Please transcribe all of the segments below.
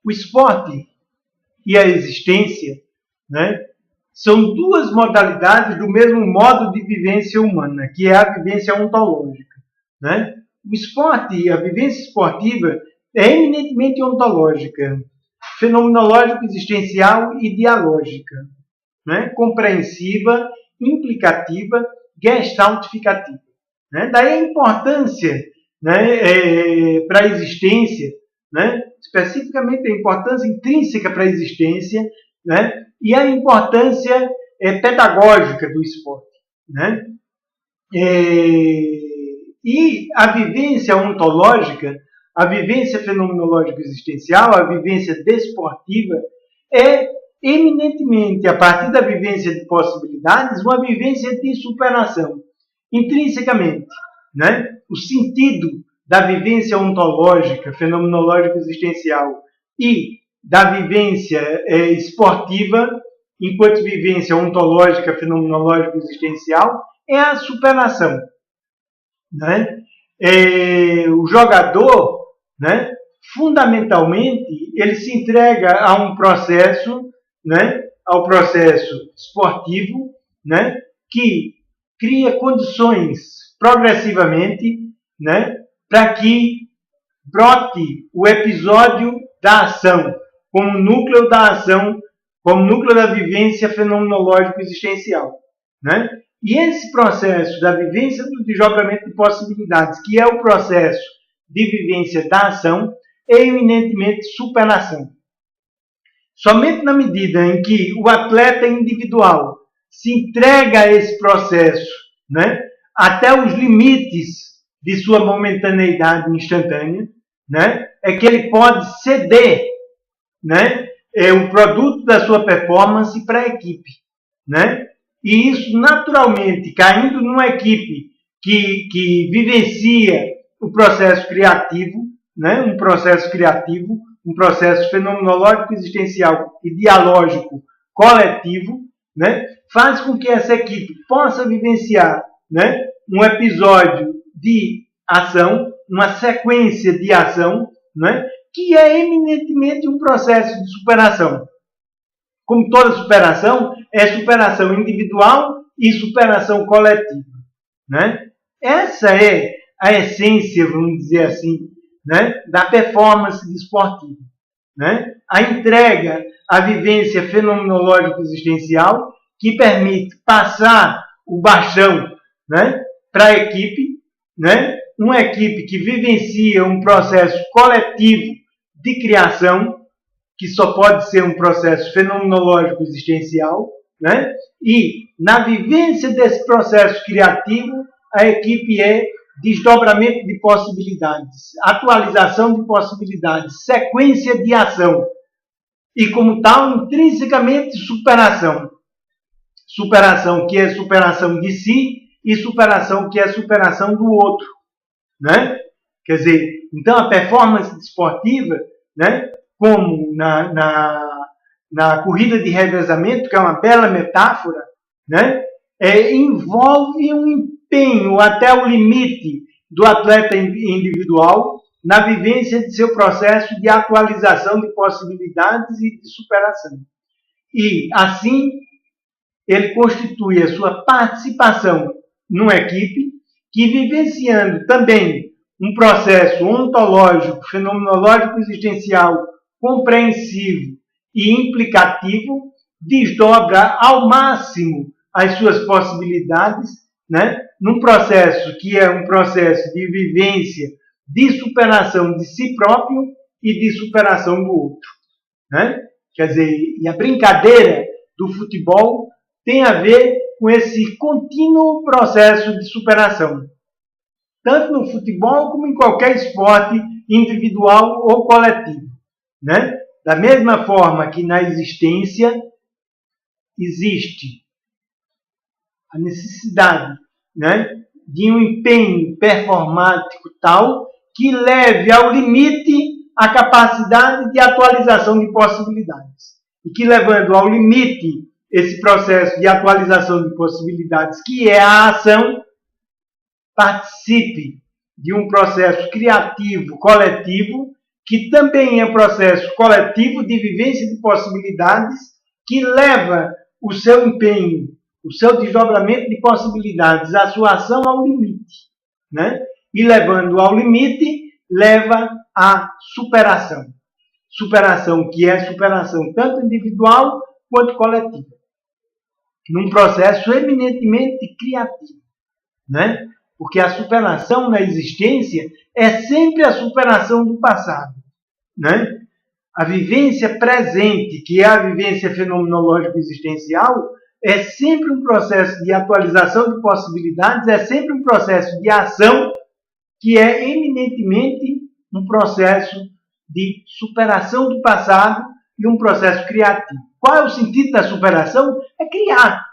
O esporte e a existência, né, são duas modalidades do mesmo modo de vivência humana, que é a vivência ontológica, né? O esporte e a vivência esportiva é eminentemente ontológica, fenomenológico-existencial e dialógica, né? Compreensiva, implicativa, gestaltificativa. Né? Daí a importância, né, para a existência, né? Especificamente a importância intrínseca para a existência, né? E a importância pedagógica do esporte. Né? E a vivência ontológica, a vivência fenomenológica existencial, a vivência desportiva, é eminentemente, a partir da vivência de possibilidades, uma vivência de superação, intrinsecamente. Né? O sentido da vivência ontológica, fenomenológica existencial e da vivência esportiva, enquanto vivência ontológica, fenomenológica existencial, é a superação. Né? O jogador, né, fundamentalmente, ele se entrega a um processo, né, ao processo esportivo, né, que cria condições progressivamente, né, para que brote o episódio da ação, como núcleo da ação, como núcleo da vivência fenomenológico-existencial. Né? E esse processo da vivência do desdobramento de possibilidades, que é o processo de vivência da ação, é eminentemente superação. Somente na medida em que o atleta individual se entrega a esse processo, né, até os limites de sua momentaneidade instantânea, né, é que ele pode ceder, né, o produto da sua performance para a equipe. Né? E isso, naturalmente, caindo numa equipe que vivencia o processo criativo, né? Um processo criativo, um processo fenomenológico, existencial e dialógico coletivo, né? Faz com que essa equipe possa vivenciar, né, um episódio de ação, uma sequência de ação, né, que é eminentemente um processo de superação. Como toda superação, é superação individual e superação coletiva. Né? Essa é a essência, vamos dizer assim, né, da performance desportiva. Né? A entrega à vivência fenomenológico-existencial que permite passar o bastão, né, para a equipe, né? Uma equipe que vivencia um processo coletivo de criação, que só pode ser um processo fenomenológico existencial, né? E na vivência desse processo criativo, a equipe é desdobramento de possibilidades, atualização de possibilidades, sequência de ação e, como tal, intrinsecamente superação. Superação que é superação de si e superação que é superação do outro. Né? Quer dizer, então a performance esportiva, né, como na corrida de revezamento, que é uma bela metáfora, né, envolve um empenho até o limite do atleta individual na vivência de seu processo de atualização de possibilidades e de superação. E, assim, ele constitui a sua participação numa equipe que, vivenciando também um processo ontológico, fenomenológico existencial, compreensivo e implicativo, desdobra ao máximo as suas possibilidades, né, num processo que é um processo de vivência, de superação de si próprio e de superação do outro. Né? Quer dizer, e a brincadeira do futebol tem a ver com esse contínuo processo de superação. Tanto no futebol como em qualquer esporte individual ou coletivo. Né? Da mesma forma que na existência existe a necessidade, né, de um empenho performático tal que leve ao limite a capacidade de atualização de possibilidades. E que, levando ao limite esse processo de atualização de possibilidades, que é a ação, participe de um processo criativo coletivo, que também é processo coletivo de vivência de possibilidades, que leva o seu empenho, o seu desdobramento de possibilidades, a sua ação ao limite, né? E levando ao limite, leva à superação. Superação que é superação tanto individual quanto coletiva. Num processo eminentemente criativo, né? Porque a superação na existência é sempre a superação do passado, né? A vivência presente, que é a vivência fenomenológico-existencial, é sempre um processo de atualização de possibilidades, é sempre um processo de ação que é eminentemente um processo de superação do passado e um processo criativo. Qual é o sentido da superação? É criar,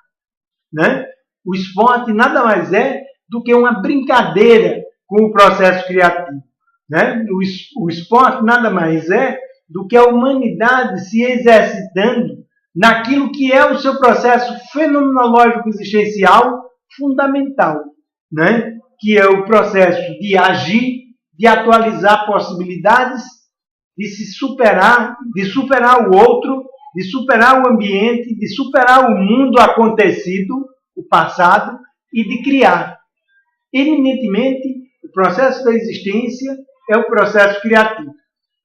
né? O esporte nada mais é do que uma brincadeira com o processo criativo, né? O esporte nada mais é do que a humanidade se exercitando naquilo que é o seu processo fenomenológico existencial fundamental, né? Que é o processo de agir, de atualizar possibilidades, de se superar, de superar o outro, de superar o ambiente, de superar o mundo acontecido, o passado, e de criar. Eminentemente, o processo da existência é o processo criativo.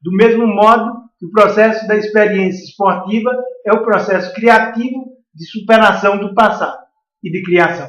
Do mesmo modo que o processo da experiência esportiva é o processo criativo de superação do passado e de criação.